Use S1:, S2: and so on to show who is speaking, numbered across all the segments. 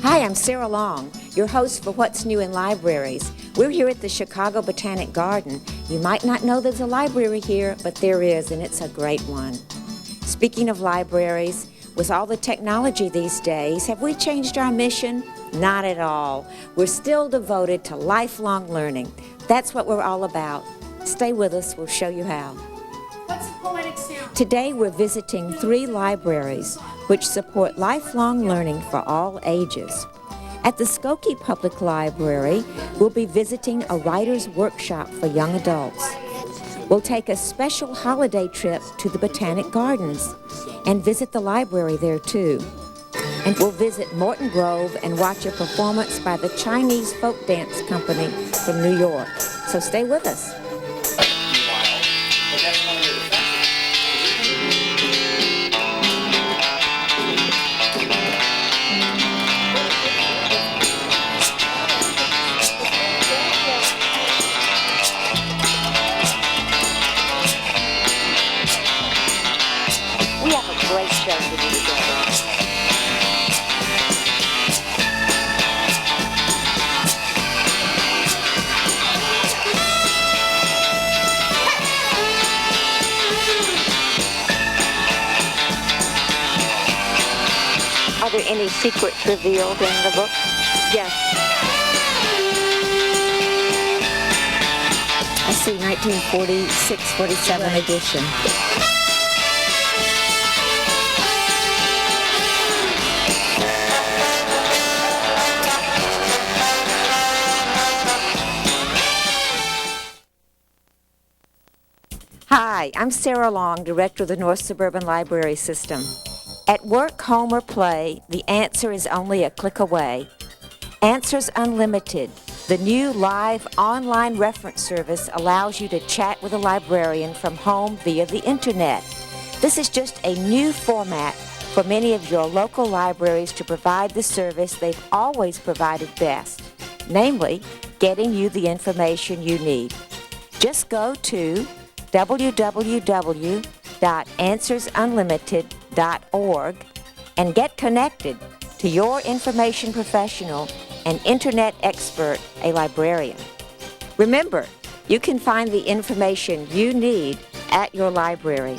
S1: Hi, I'm Sarah Long, your host for What's New in Libraries. We're here at the Chicago Botanic Garden. You might not know there's a library here, but there is, and it's a great one. Speaking of libraries, with all the technology these days, have we changed our mission? Not at all. We're still devoted to lifelong learning. That's what we're all about. Stay with us, we'll show you how.
S2: What's the poetic sound?
S1: Today we're visiting 3 libraries which support lifelong learning for all ages. At the Skokie Public Library, we'll be visiting a writer's workshop for young adults. We'll take a special holiday trip to the Botanic Gardens and visit the library there too. And we'll visit Morton Grove and watch a performance by the Chinese folk dance company from New York. So stay with us. We have a great show to do today. Are there any secrets revealed in the book? Yes. I see 1946-47 edition. Hi, I'm Sarah Long, Director of the North Suburban Library System. At work, home, or play, the answer is only a click away. Answers Unlimited, the new live online reference service, allows you to chat with a librarian from home via the internet. This is just a new format for many of your local libraries to provide the service they've always provided best, namely, getting you the information you need. Just go to www.answersunlimited.org and get connected to your information professional and internet expert, a librarian. Remember, you can find the information you need at your library.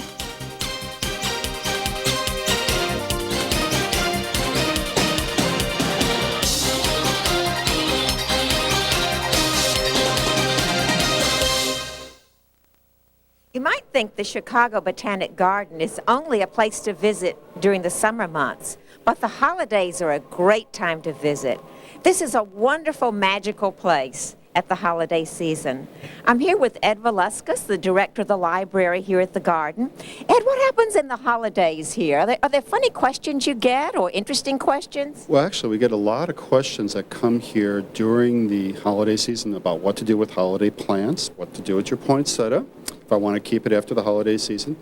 S1: You might think the Chicago Botanic Garden is only a place to visit during the summer months, but the holidays are a great time to visit. This is a wonderful, magical place at the holiday season. I'm here with Ed Velasquez, the director of the library here at the garden. Ed, what happens in the holidays here? Are there funny questions you get or interesting questions?
S3: Well, actually, we get a lot of questions that come here during the holiday season about what to do with holiday plants, what to do with your poinsettia, if I want to keep it after the holiday season.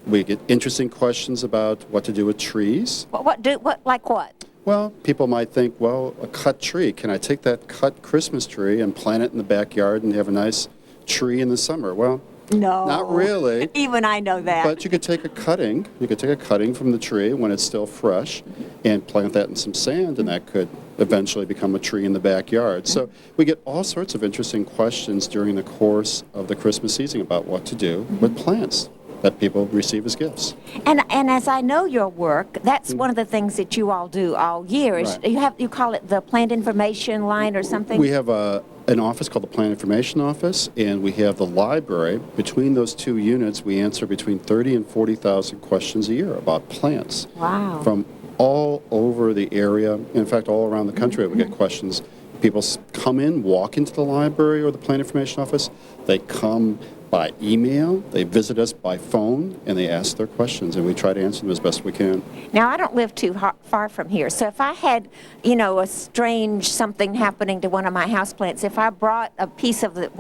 S3: We get interesting questions about what to do with trees.
S1: Like what?
S3: Well, people might think, well, a cut tree. Can I take that cut Christmas tree and plant it in the backyard and have a nice tree in the summer? Well,
S1: no.
S3: Not really.
S1: Even I know that.
S3: But you could take a cutting. You could take a cutting from the tree when it's still fresh and plant that in some sand, and that could eventually become a tree in the backyard. So we get all sorts of interesting questions during the course of the Christmas season about what to do with plants that people receive as gifts.
S1: And as I know your work, that's one of the things that you all do all year. Is
S3: Right.
S1: you call it the Plant Information Line or something?
S3: We have an office called the Plant Information Office, and we have the library. Between those two units, we answer between 30 and 40,000 questions a year about plants.
S1: Wow.
S3: From all over the area, in fact, all around the country, we get questions. People come in, walk into the library or the Plant Information Office. They come by email, they visit us by phone, and they ask their questions, and we try to answer them as best we can.
S1: Now, I don't live too far from here, so if I had, a strange something happening to one of my houseplants, if I brought a piece of the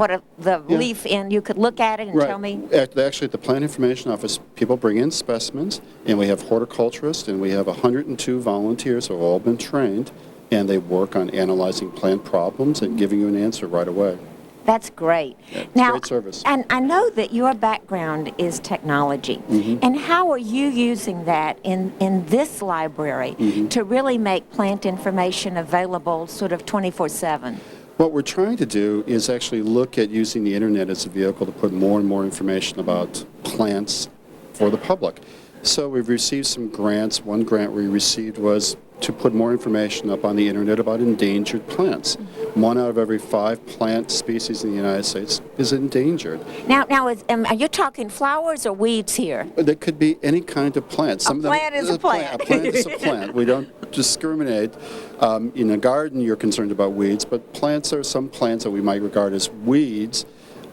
S1: leaf in, you could look at it and tell me?
S3: Actually, at the Plant Information Office, people bring in specimens, and we have horticulturists, and we have 102 volunteers who have all been trained, and they work on analyzing plant problems and giving you an answer right away.
S1: That's great.
S3: Yeah, it's
S1: Now,
S3: great service.
S1: and I know that your background is technology. And how are you using that in this library to really make plant information available sort of 24/7?
S3: What we're trying to do is actually look at using the internet as a vehicle to put more and more information about plants for the public. So we've received some grants. One grant we received was to put more information up on the internet about endangered plants. 1 out of every 5 plant species in the United States is endangered.
S1: Now, are you talking flowers or weeds here?
S3: That could be any kind of plant.
S1: A plant is a plant.
S3: A plant is a plant. We don't discriminate. In a garden, you're concerned about weeds, but plants are some plants that we might regard as weeds.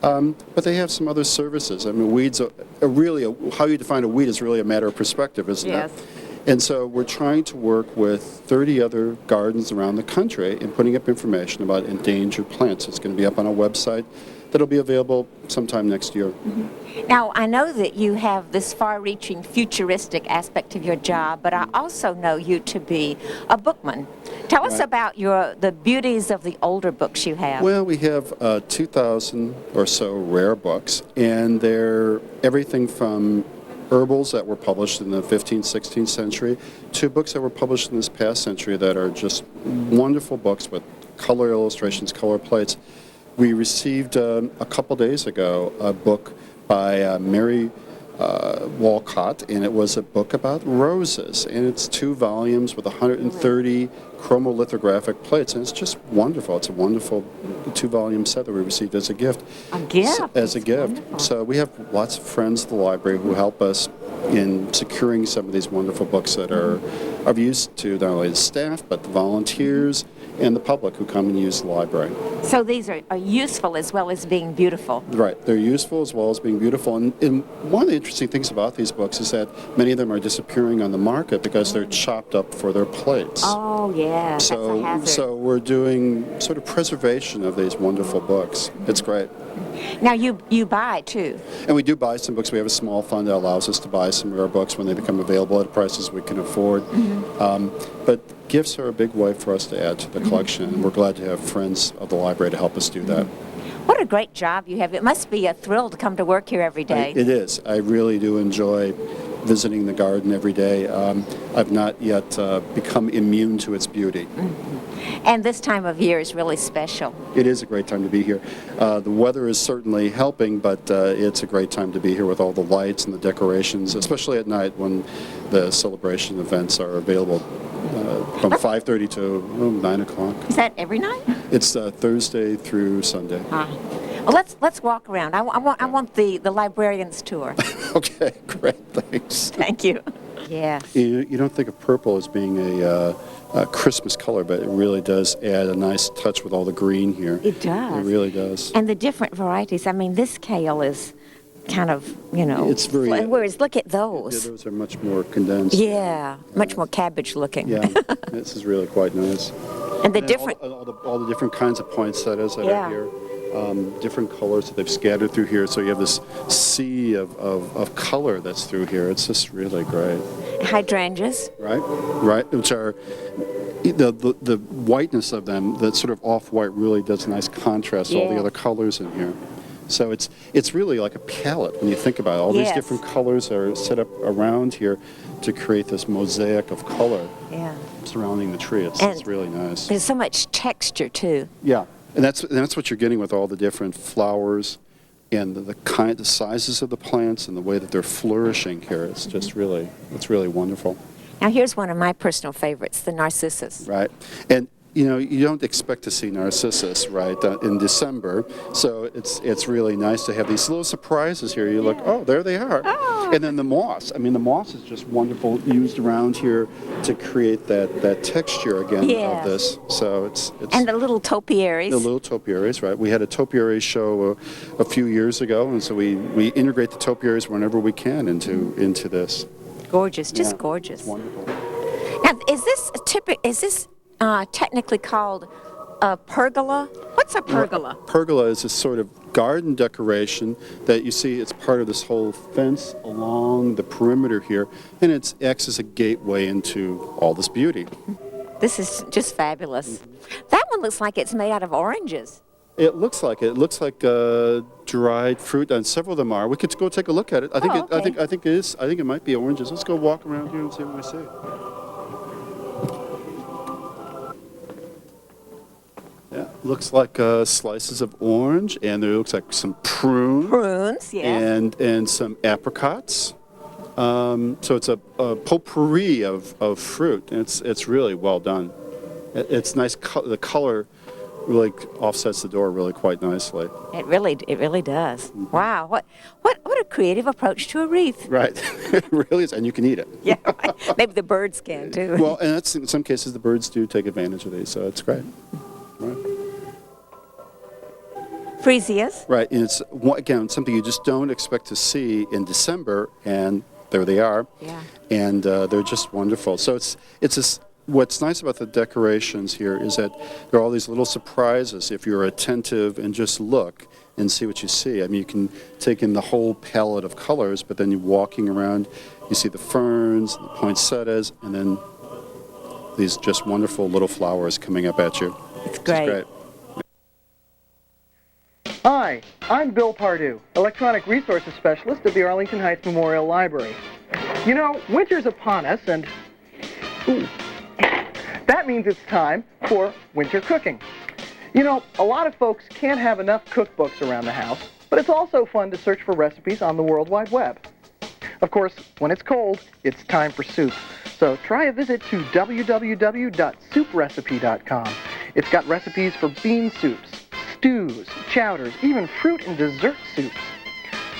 S3: But they have some other services. I mean, weeds are really, how you define a weed is really a matter of perspective, isn't it?
S1: Yes.
S3: And so we're trying to work with 30 other gardens around the country and putting up information about endangered plants. It's going to be up on a website that'll be available sometime next year.
S1: Now, I know that you have this far-reaching, futuristic aspect of your job, but I also know you to be a bookman. Tell us about the beauties of the older books you have.
S3: Well, we have 2,000 or so rare books, and they're everything from herbals that were published in the 15th, 16th century to books that were published in this past century that are just wonderful books with color illustrations, color plates. We received a couple days ago a book by Mary Walcott, and it was a book about roses, and it's 2 volumes with 130 chromolithographic plates, and it's just wonderful. It's a wonderful 2-volume set that we received as a gift.
S1: A gift?
S3: As a gift.
S1: Wonderful.
S3: So we have lots of friends at the library who help us in securing some of these wonderful books that are of use to not only the staff, but the volunteers and the public who come and use the library.
S1: So these are useful as well as being beautiful.
S3: Right. They're useful as well as being beautiful. And one of the interesting things about these books is that many of them are disappearing on the market because they're chopped up for their plates.
S1: Oh, yeah. That's a hazard.
S3: So we're doing sort of preservation of these wonderful books. It's great.
S1: Now, you buy, too.
S3: And we do buy some books. We have a small fund that allows us to buy some rare books when they become available at prices we can afford. But gifts are a big way for us to add to the collection, and we're glad to have friends of the library to help us do that.
S1: What a great job you have. It must be a thrill to come to work here every day.
S3: It is. I really do enjoy visiting the garden every day. I've not yet become immune to its beauty.
S1: And this time of year is really special.
S3: It is a great time to be here. The weather is certainly helping, but it's a great time to be here with all the lights and the decorations, especially at night when the celebration events are available from 5:30 to 9 o'clock.
S1: Is that every night?
S3: It's Thursday through Sunday.
S1: Well, let's walk around. I want the librarian's tour.
S3: Okay, great, thanks.
S1: Thank you. Yes.
S3: You don't think of purple as being a Christmas color, but it really does add a nice touch with all the green here.
S1: It does.
S3: It really does.
S1: And the different varieties. I mean, this kale is kind of,
S3: It's very...
S1: whereas look at
S3: Yeah,
S1: those.
S3: those are much more condensed.
S1: Yeah, much more cabbage looking.
S3: Yeah, this is really quite nice.
S1: And the
S3: And
S1: different...
S3: all the different kinds of poinsettias that
S1: Yeah.
S3: are here. Different colors that they've scattered through here, so you have this sea of color that's through here. It's just really great.
S1: Hydrangeas.
S3: Right, which are the whiteness of them, that sort of off-white really does a nice contrast to all the
S1: Yeah.
S3: other colors in here. So it's really like a palette when you think about it. All these
S1: Yes.
S3: different colors are set up around here to create this mosaic of color
S1: Yeah.
S3: surrounding the tree. It's
S1: And
S3: really nice.
S1: there's so much texture, too.
S3: Yeah, and that's what you're getting with all the different flowers and the sizes of the plants and the way that they're flourishing here. It's just really, it's really wonderful.
S1: Now, here's one of my personal favorites, the narcissus.
S3: Right, and you don't expect to see narcissus, right, in December, so it's really nice to have these little surprises here. You look, oh, there they are.
S1: Oh.
S3: And then the moss. I mean, the moss is just wonderful, used around here to create that texture again
S1: Yes.
S3: of this. So it's
S1: And the little topiaries.
S3: the little topiaries, right? We had a topiary show a few years ago, and so we integrate the topiaries whenever we can into this.
S1: Gorgeous, just
S3: Yeah,
S1: gorgeous.
S3: It's wonderful.
S1: Now, is this technically called a pergola? What's a pergola?
S3: Pergola is a sort of garden decoration that you see. It's part of this whole fence along the perimeter here, and it acts as a gateway into all this beauty.
S1: This is just fabulous. That one looks like it's made out of oranges.
S3: It looks like it. It looks like dried fruit, and several of them are. We could go take a look at it. I think I think it is. I think it might be oranges. Let's go walk around here and see what we see. Yeah, looks like slices of orange, and there looks like some prunes.
S1: Prunes, yes.
S3: And some apricots. So it's a potpourri of fruit. And it's really well done. It's nice. The color really offsets the door really quite nicely.
S1: It really does. Mm-hmm. Wow, what a creative approach to a wreath.
S3: Right, it really is, and you can eat it.
S1: Yeah, maybe the birds can too.
S3: Well, and that's in some cases the birds do take advantage of these, so it's great. Right.
S1: Freesias.
S3: Right, and it's again something you just don't expect to see in December, and there they are.
S1: Yeah.
S3: And they're just wonderful. So what's nice about the decorations here is that there are all these little surprises if you're attentive and just look and see what you see. I mean, you can take in the whole palette of colors, but then you're walking around, you see the ferns, the poinsettias, and then these just wonderful little flowers coming up at you.
S1: It's great.
S4: Hi, I'm Bill Pardue, Electronic Resources Specialist at the Arlington Heights Memorial Library. You know, winter's upon us, and that means it's time for winter cooking. You know, a lot of folks can't have enough cookbooks around the house, but it's also fun to search for recipes on the World Wide Web. Of course, when it's cold, it's time for soup. So try a visit to www.souprecipe.com. It's got recipes for bean soups, stews, chowders, even fruit and dessert soups.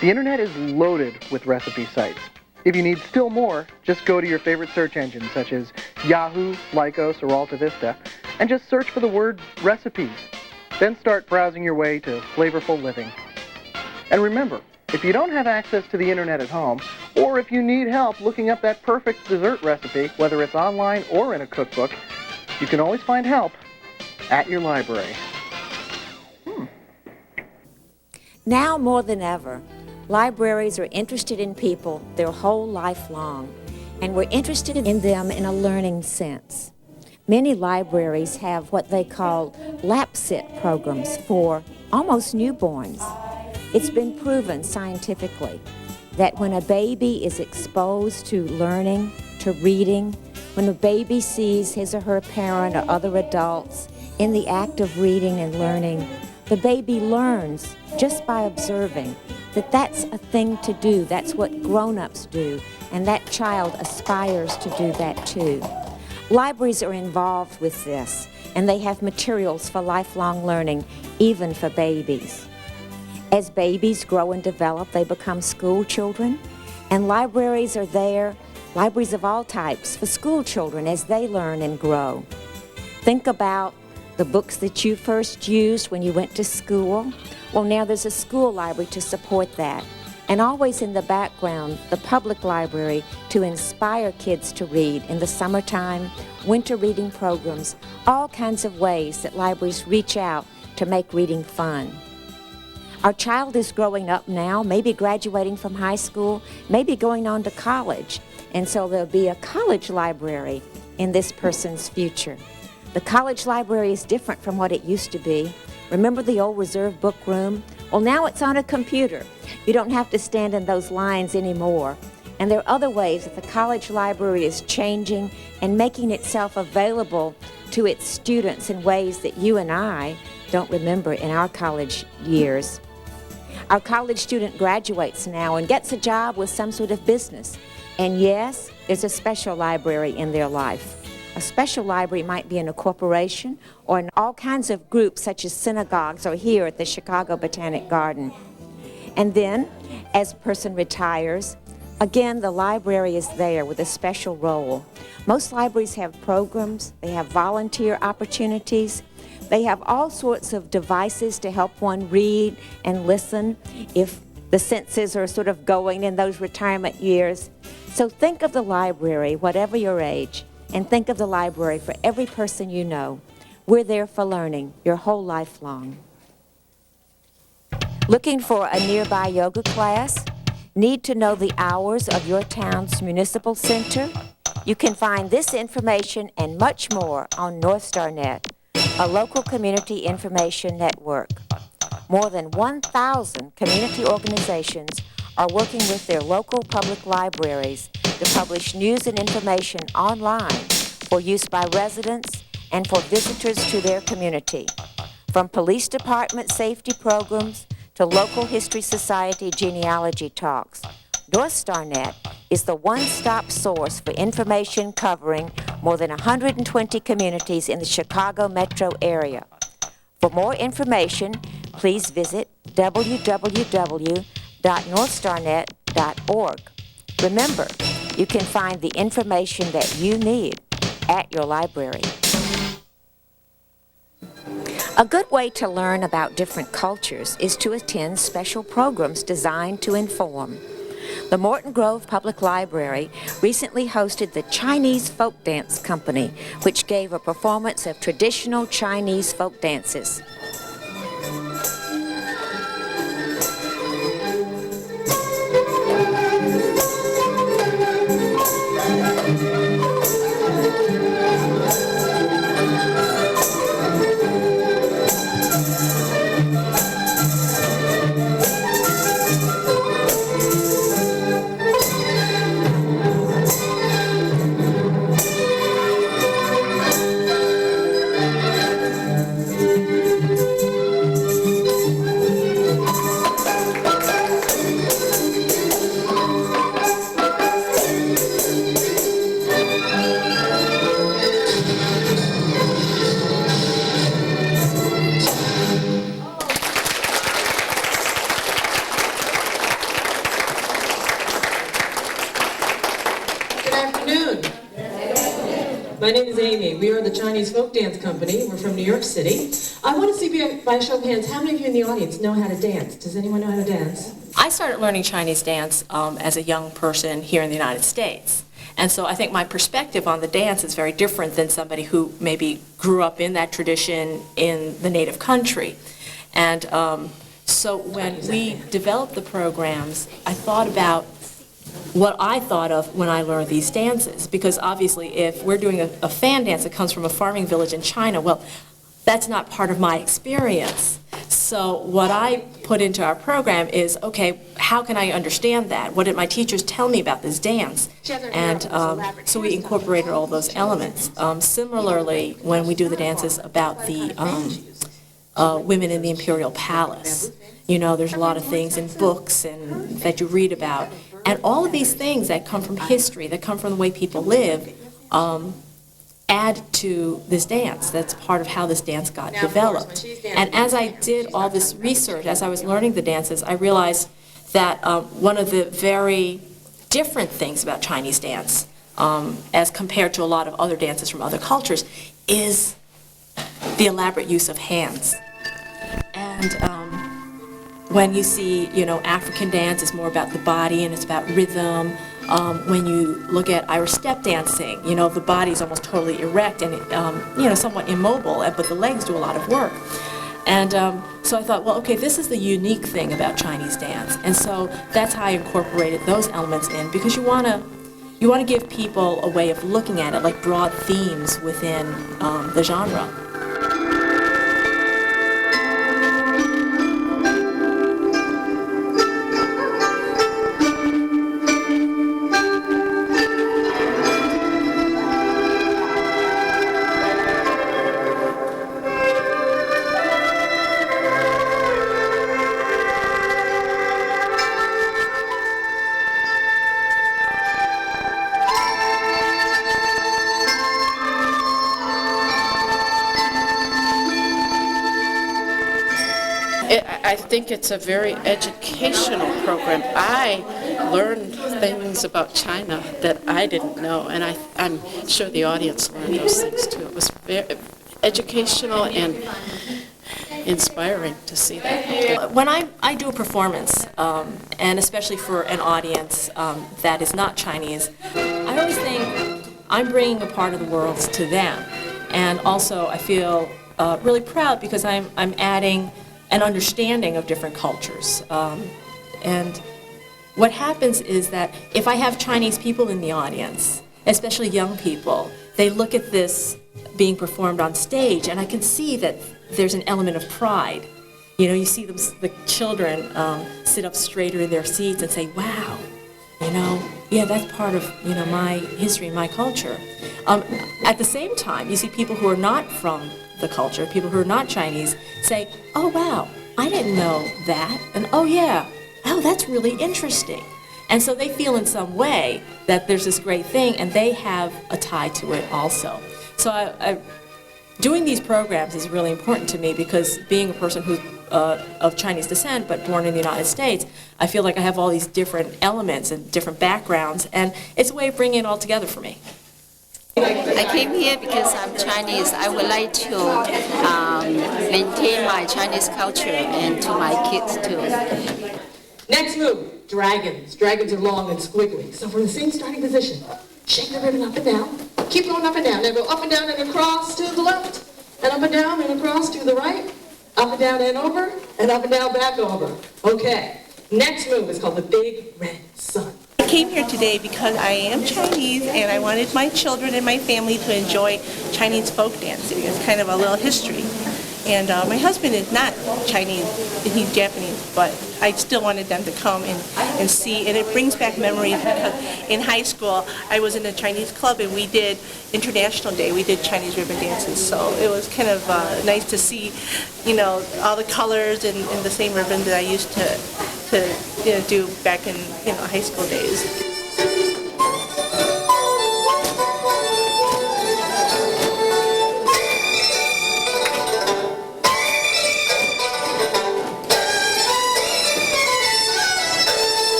S4: The internet is loaded with recipe sites. If you need still more, just go to your favorite search engines such as Yahoo, Lycos, or Alta Vista, and just search for the word recipes. Then start browsing your way to flavorful living. And remember, if you don't have access to the internet at home, or if you need help looking up that perfect dessert recipe, whether it's online or in a cookbook, you can always find help at your library.
S1: Now more than ever, libraries are interested in people their whole life long, and we're interested in them in a learning sense. Many libraries have what they call lap sit programs for almost newborns. It's been proven scientifically that when a baby is exposed to learning, to reading, when a baby sees his or her parent or other adults in the act of reading and learning, the baby learns just by observing that that's a thing to do. That's what grown-ups do, and that child aspires to do that too. Libraries are involved with this, and they have materials for lifelong learning, even for babies. As babies grow and develop, they become school children, and libraries are there, libraries of all types, for school children as they learn and grow. Think about the books that you first used when you went to school. Well, now there's a school library to support that. And always in the background, the public library to inspire kids to read in the summertime, winter reading programs, all kinds of ways that libraries reach out to make reading fun. Our child is growing up now, maybe graduating from high school, maybe going on to college. And so there'll be a college library in this person's future. The college library is different from what it used to be. Remember the old reserve book room? Well, now it's on a computer. You don't have to stand in those lines anymore. And there are other ways that the college library is changing and making itself available to its students in ways that you and I don't remember in our college years. Our college student graduates now and gets a job with some sort of business. And yes, there's a special library in their life. A special library might be in a corporation or in all kinds of groups such as synagogues or here at the Chicago Botanic Garden. And then, as a person retires, again, the library is there with a special role. Most libraries have programs, they have volunteer opportunities, they have all sorts of devices to help one read and listen if the senses are sort of going in those retirement years. So think of the library, whatever your age, and think of the library for every person you know. We're there for learning your whole life long. Looking for a nearby yoga class? Need to know the hours of your town's municipal center? You can find this information and much more on North Star Net, a local community information network. More than 1,000 community organizations are working with their local public libraries to publish news and information online for use by residents and for visitors to their community. From police department safety programs to local history society genealogy talks, North Star Net is the one-stop source for information covering more than 120 communities in the Chicago metro area. For more information, please visit www.northstarnet.org. Remember, you can find the information that you need at your library. A good way to learn about different cultures is to attend special programs designed to inform. The Morton Grove Public Library recently hosted the Chinese Folk Dance Company, which gave a performance of traditional Chinese folk dances.
S5: My name is Amy. We are the Chinese Folk Dance Company. We're from New York City. I want to see by show of hands, how many of you in the audience know how to dance? Does anyone know how to dance?
S6: I started learning Chinese dance as a young person here in the United States. And so I think my perspective on the dance is very different than somebody who maybe grew up in that tradition in the native country. And so when we developed the programs, I thought about what I thought of when I learned these dances, because obviously if we're doing a fan dance that comes from a farming village in China, well, that's not part of my experience. So what I put into our program is, okay, how can I understand that? What did my teachers tell me about this dance? And so we incorporated all those elements. Similarly, when we do the dances about the women in the imperial palace, you know, there's a lot of things in books and that you read about. And all of these things that come from history, that come from the way people live, add to this dance. That's part of how this dance got developed. And as I did all this research, as I was learning the dances, I realized that one of the very different things about Chinese dance, as compared to a lot of other dances from other cultures, is the elaborate use of hands. And when you see, you know, African dance, it's more about the body and it's about rhythm. When you look at Irish step dancing, you know, the body's almost totally erect and, you know, somewhat immobile, but the legs do a lot of work. And so I thought, well, okay, this is the unique thing about Chinese dance. And so that's how I incorporated those elements in, because you want to give people a way of looking at it, like broad themes within the genre.
S7: I think it's a very educational program. I learned things about China that I didn't know, and I'm sure the audience learned those things too. It was very educational and inspiring to see that.
S6: When I do a performance, and especially for an audience that is not Chinese, I always think I'm bringing a part of the world to them. And also I feel really proud because I'm adding an understanding of different cultures. And what happens is that if I have Chinese people in the audience, especially young people, they look at this being performed on stage, and I can see that there's an element of pride You know, you see them, the children sit up straighter in their seats and say, wow, you know, yeah, that's part of, you know, my history, my culture. At the same time, you see people who are not from the culture, people who are not Chinese, say, oh, wow, I didn't know that. And oh, yeah, oh, that's really interesting. And so they feel in some way that there's this great thing, and they have a tie to it also. So doing these programs is really important to me, because being a person who's of Chinese descent but born in the United States, I feel like I have all these different elements and different backgrounds, and it's a way of bringing it all together for me.
S8: I came here because I'm Chinese. I would like to maintain my Chinese culture and to my kids too.
S5: Next move, dragons. Dragons are long and squiggly. So from the same starting position, shake the ribbon up and down. Keep going up and down. Now go up and down and across to the left, and up and down and across to the right, up and down and over, and up and down back over. Okay. Next move is called the Big Red Sun.
S9: I came here today because I am Chinese and I wanted my children and my family to enjoy Chinese folk dancing. It's kind of a little history. And my husband is not Chinese, he's Japanese, but I still wanted them to come and see. And it brings back memories, because in high school I was in a Chinese club and we did International Day. We did Chinese ribbon dances. So it was kind of nice to see, you know, all the colors and the same ribbon that I used to you know, do back in, you know, high school days.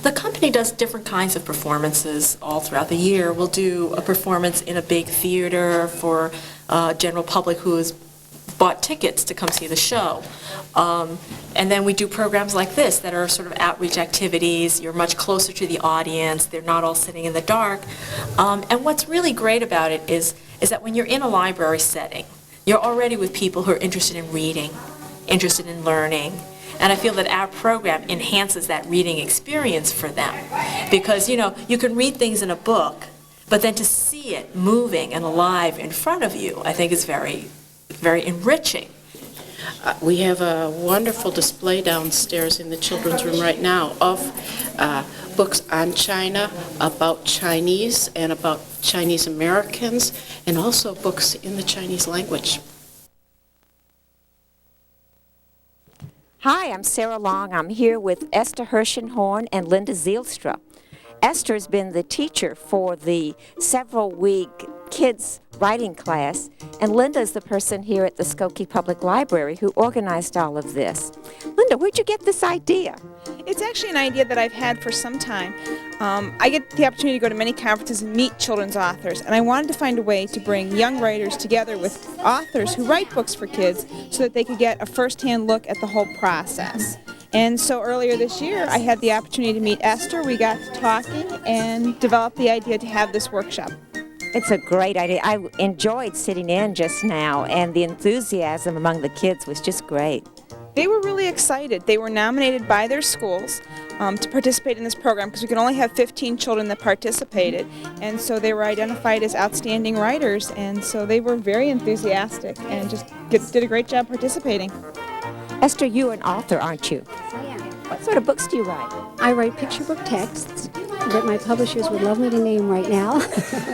S6: The company does different kinds of performances all throughout the year. We'll do a performance in a big theater for general public who has bought tickets to come see the show. And then we do programs like this that are sort of outreach activities. You're much closer to the audience. They're not all sitting in the dark. And what's really great about it is that when you're in a library setting, you're already with people who are interested in reading, interested in learning. And I feel that our program enhances that reading experience for them. Because, you know, you can read things in a book, but then to see it moving and alive in front of you, I think is very, very enriching.
S7: We have a wonderful display downstairs in the children's room right now of books on China, about Chinese and about Chinese Americans, and also books in the Chinese language.
S1: Hi, I'm Sarah Long. I'm here with Esther Hershenhorn and Linda Zielstra. Esther's been the teacher for the several-week kids writing class, and Linda's the person here at the Skokie Public Library who organized all of this. Linda, where'd you get this idea?
S10: It's actually an idea that I've had for some time. I get the opportunity to go to many conferences and meet children's authors, and I wanted to find a way to bring young writers together with authors who write books for kids so that they could get a first-hand look at the whole process. And so earlier this year, I had the opportunity to meet Esther. We got to talking and developed the idea to have this workshop.
S1: It's a great idea. I enjoyed sitting in just now, and the enthusiasm among the kids was just great.
S10: They were really excited. They were nominated by their schools to participate in this program because we could only have 15 children that participated, and so they were identified as outstanding writers, and so they were very enthusiastic and just did a great job participating.
S1: Esther, you're an author, aren't you?
S11: I am.
S1: What sort of books do you write?
S11: I write picture book texts that my publishers would love me to name right now,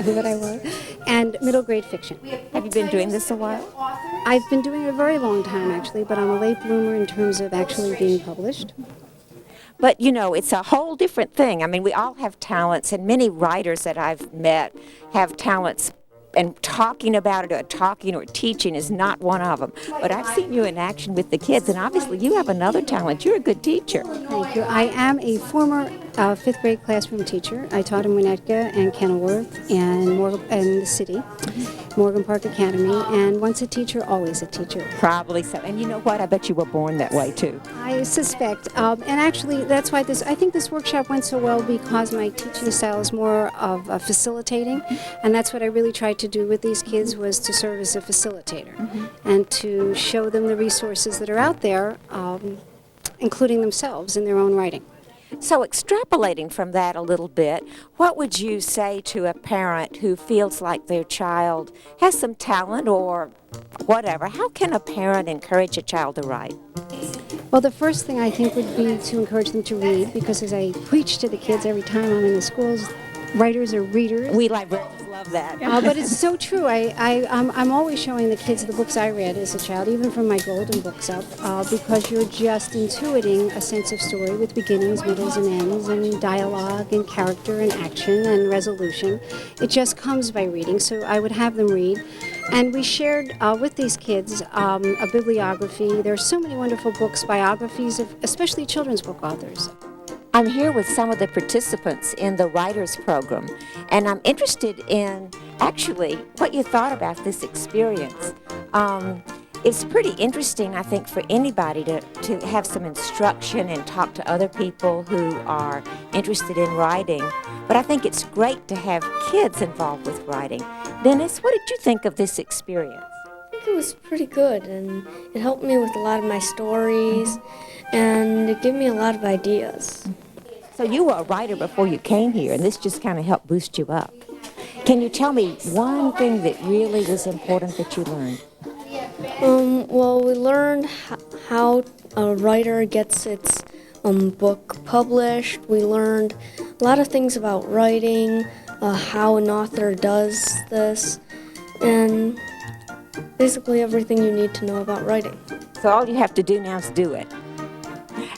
S11: but I won't, and middle grade fiction.
S1: Have you been doing this a while?
S11: I've been doing it a very long time, actually, but I'm a late bloomer in terms of actually being published.
S1: But, you know, it's a whole different thing. I mean, we all have talents, and many writers that I've met have talents, and talking about it or teaching is not one of them. But I've seen you in action with the kids, and obviously you have another talent. You're a good teacher.
S11: Thank you. I am a former fifth grade classroom teacher. I taught in Winnetka and Kenilworth and the city, Morgan Park Academy, and once a teacher, always a teacher.
S1: Probably so. And you know what? I bet you were born that way, too.
S11: I suspect. And actually, that's why I think this workshop went so well, because my teaching style is more of facilitating, and that's what I really tried to do with these kids, was to serve as a facilitator and to show them the resources that are out there, including themselves in their own writing.
S1: So extrapolating from that a little bit, what would you say to a parent who feels like their child has some talent or whatever? How can a parent encourage a child to write?
S11: Well, the first thing I think would be to encourage them to read, because as I preach to the kids every time I'm in the schools, writers are readers.
S1: We librarians love that.
S11: But it's so true. I'm always showing the kids the books I read as a child, even from my golden books up, because you're just intuiting a sense of story with beginnings, middles, and ends, and dialogue, and character, and action, and resolution. It just comes by reading, so I would have them read. And we shared with these kids a bibliography. There are so many wonderful books, biographies of especially children's book authors.
S1: I'm here with some of the participants in the Writers Program, and I'm interested in actually what you thought about this experience. It's pretty interesting, I think, for anybody to have some instruction and talk to other people who are interested in writing, but I think it's great to have kids involved with writing. Dennis, what did you think of this experience?
S12: I think it was pretty good, and it helped me with a lot of my stories, and it gave me a lot of ideas.
S1: So you were a writer before you came here, and this just kind of helped boost you up. Can you tell me one thing that really was important that you learned?
S12: Well, we learned how a writer gets its book published. We learned a lot of things about writing, how an author does this, and basically everything you need to know about writing.
S1: So all you have to do now is do it.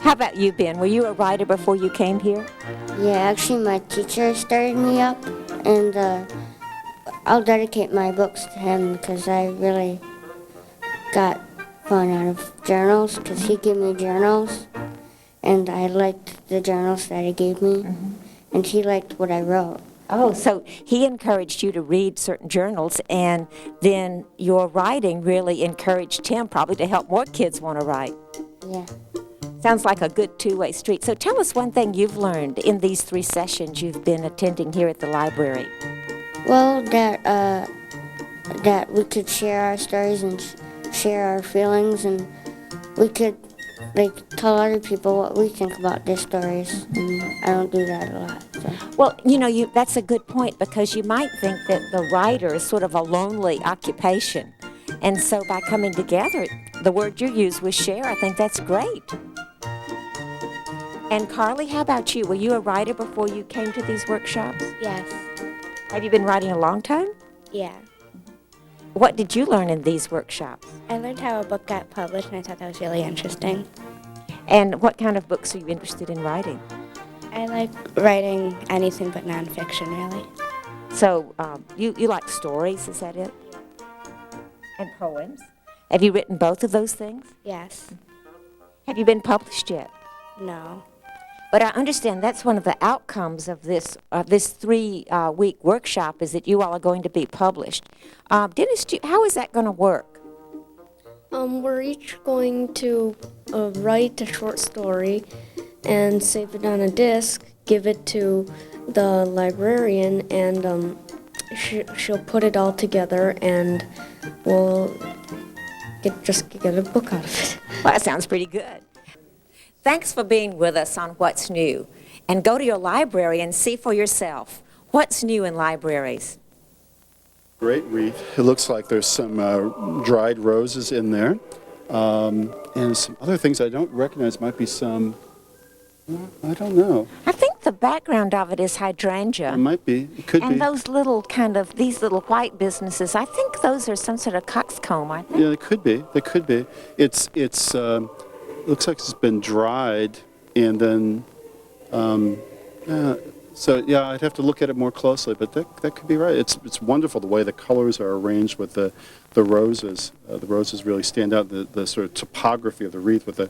S1: How about you, Ben? Were you a writer before you came here?
S13: Yeah, actually my teacher started me up, and I'll dedicate my books to him because I really got fun out of journals, because he gave me journals, and I liked the journals that he gave me, and he liked what I wrote.
S1: Oh, so he encouraged you to read certain journals, and then your writing really encouraged him probably to help more kids want to write.
S13: Yeah.
S1: Sounds like a good two-way street. So tell us one thing you've learned in these 3 sessions you've been attending here at the library.
S13: Well, that we could share our stories and share our feelings, and we could tell other people what we think about their stories, and I don't do that a lot. So.
S1: Well, that's a good point, because you might think that the writer is sort of a lonely occupation. And so by coming together, the word you used was share. I think that's great. And Carly, how about you? Were you a writer before you came to these workshops?
S14: Yes.
S1: Have you been writing a long time?
S14: Yeah.
S1: What did you learn in these workshops?
S14: I learned how a book got published, and I thought that was really interesting.
S1: And what kind of books are you interested in writing?
S14: I like writing anything but nonfiction, really.
S1: So you like stories, is that it? And poems? Have you written both of those things?
S14: Yes.
S1: Have you been published yet?
S14: No.
S1: But I understand that's one of the outcomes of this 3-week workshop, is that you all are going to be published. Dennis, how is that going to work?
S12: We're each going to write a short story and save it on a disc, give it to the librarian, and she'll put it all together, and we'll just get a book out of it.
S1: Well, that sounds pretty good. Thanks for being with us on What's New. And go to your library and see for yourself what's new in libraries.
S3: Great wreath. It looks like there's some dried roses in there. And some other things I don't recognize. Might be some, I don't know.
S1: I think the background of it is hydrangea.
S3: It might be. It could be.
S1: And those little these little white businesses, I think those are some sort of coxcomb, I think.
S3: Yeah, they could be. They could be. It's looks like it's been dried, and then, so yeah, I'd have to look at it more closely, but that could be right. It's wonderful the way the colors are arranged with the roses. The roses really stand out, the sort of topography of the wreath with the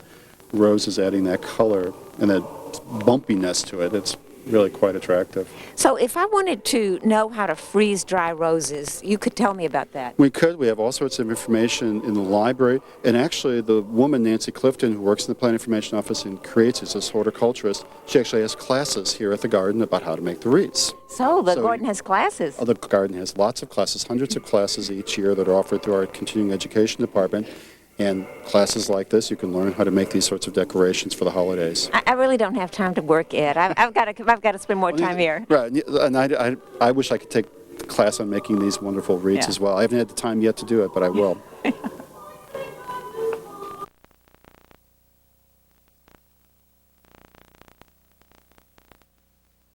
S3: roses adding that color and that bumpiness to it. It's really quite attractive.
S1: So if I wanted to know how to freeze dry roses, you could tell me about that.
S3: We could. We have all sorts of information in the library. And actually, the woman, Nancy Clifton, who works in the Plant Information Office and creates, is this horticulturist. She actually has classes here at the garden about how to make the wreaths.
S1: So the garden has classes.
S3: The garden has lots of classes, hundreds of classes each year that are offered through our continuing education department. And classes like this, you can learn how to make these sorts of decorations for the holidays.
S1: I really don't have time to work, Ed. I've got to spend more time here.
S3: Right, and I wish I could take the class on making these wonderful wreaths as well. I haven't had the time yet to do it, but I will.